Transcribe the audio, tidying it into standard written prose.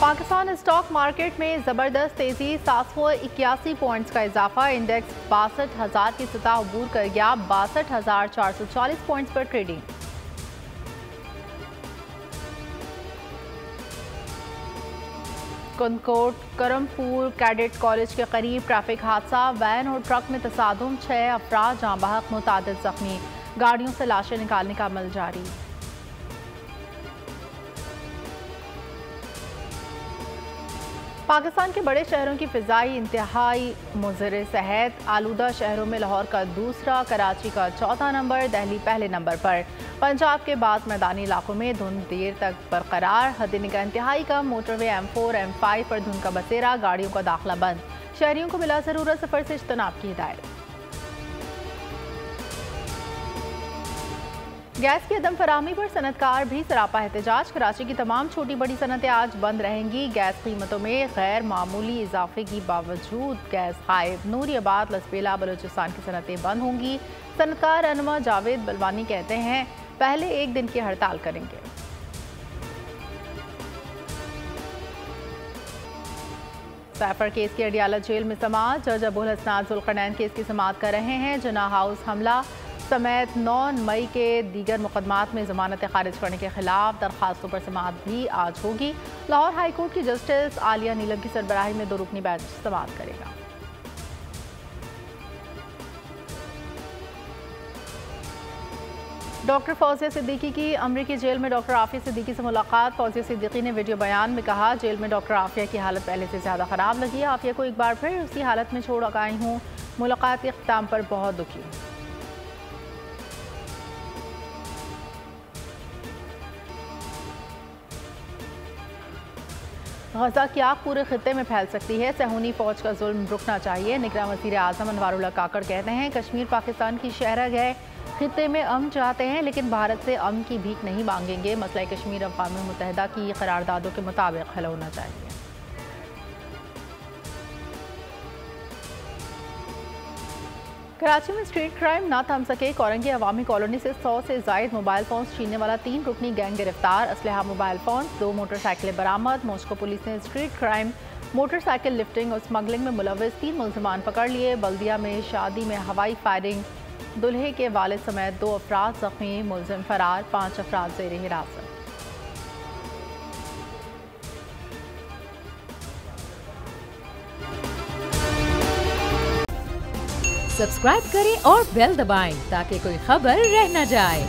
Pakistan stock market में ज़बरदस्त तेज़ी, 781 पॉइंट्स का इजाफा। इंडेक्स 62,000 की सतह अबूर कर गया। 62,440 पॉइंट्स पर ट्रेडिंग। कुनकोट करमपुर कैडेट कॉलेज के करीब ट्रैफिक हादसा, वैन और ट्रक में तसादुम, 6 अफराद जाँ बहक, मुतादिद जख्मी। गाड़ियों से लाशें निकालने का अमल जारी। पाकिस्तान के बड़े शहरों की फिजाई इंतहाई मुज़र सेहत। आलूदा शहरों में लाहौर का दूसरा, कराची का चौथा नंबर, दिल्ली पहले नंबर पर। पंजाब के बाद मैदानी इलाकों में धुंध देर तक बरकरार। हद निगाह इंतहाई कम। मोटरवे M4 M5 पर धुंध का बसेरा, गाड़ियों का दाखिला बंद। शहरियों को बिला ज़रूरत सफर से इज्तनाब की हिदायत। गैस की अदम फराहमी पर सनतकार भी सरापा एहतजाज। कराची की तमाम छोटी बड़ी सनतें आज बंद रहेंगी। गैस कीमतों में गैर मामूली इजाफे की बावजूद गैस गायब। नूरियाबाद, लसबेला, बलूचिस्तान की सनतें बंद होंगी। सनतकार रहनुमा जावेद बलवानी कहते हैं पहले एक दिन की हड़ताल करेंगे। सैफर केस की अडियाला जेल में समाअत। जज अबुल हसनात जुल्करनैन केस की समाअत कर रहे हैं। जना हाउस हमला समेत 9 मई के दीगर मुकदमात में जमानतें खारिज करने के खिलाफ दरखास्तों पर समाअत भी आज होगी। लाहौर हाईकोर्ट की जस्टिस आलिया नीलम की सरबराही में 2 रुकनी बेंच समाअत करेगा। डॉक्टर फौजिया सिद्दीकी की अमरीकी जेल में डॉक्टर आफिया सिद्दीकी से मुलाकात। फौजिया सिद्दीकी ने वीडियो बयान में कहा, जेल में डॉक्टर आफिया की हालत पहले से ज़्यादा ख़राब लगी। आफिया को एक बार फिर उसी हालत में छोड़ आई हूँ। मुलाकात के इख्तिताम पर बहुत दुखी हूँ। गजा की आग पूरे खित्ते में फैल सकती है। सहूनी फौज का जुल्म रुकना चाहिए। निगरान वज़ीर आज़म अनवारुल्लाह काकड़ कहते हैं कश्मीर पाकिस्तान की शहरग है। खित्ते में अमन चाहते हैं लेकिन भारत से अमन की भीख नहीं मांगेंगे। मसला कश्मीर अक़वाम मुत्तहिदा की करारदादों के मुताबिक हल होना चाहिए। कराची में स्ट्रीट क्राइम ना थम सके। कोरंगी अवामी कॉलोनी से 100 से ज़ायद मोबाइल फ़ोन्स छीनने वाला 3 रुकनी गैंग गिरफ्तार। असलहा, मोबाइल फ़ोन्स, 2 मोटरसाइकिलें बरामद। मॉस्को पुलिस ने स्ट्रीट क्राइम, मोटरसाइकिल लिफ्टिंग और स्मगलिंग में मुलव्वस 3 मुल्ज़िमान पकड़ लिए। बल्दिया में शादी में हवाई फायरिंग, दुल्हे के वालिद समेत 2 अफराद जख्मी, मुलजिम फरार, 5 अफराद ज़ेर हिरासत। सब्सक्राइब करें और बेल दबाएं ताकि कोई खबर रह न जाए।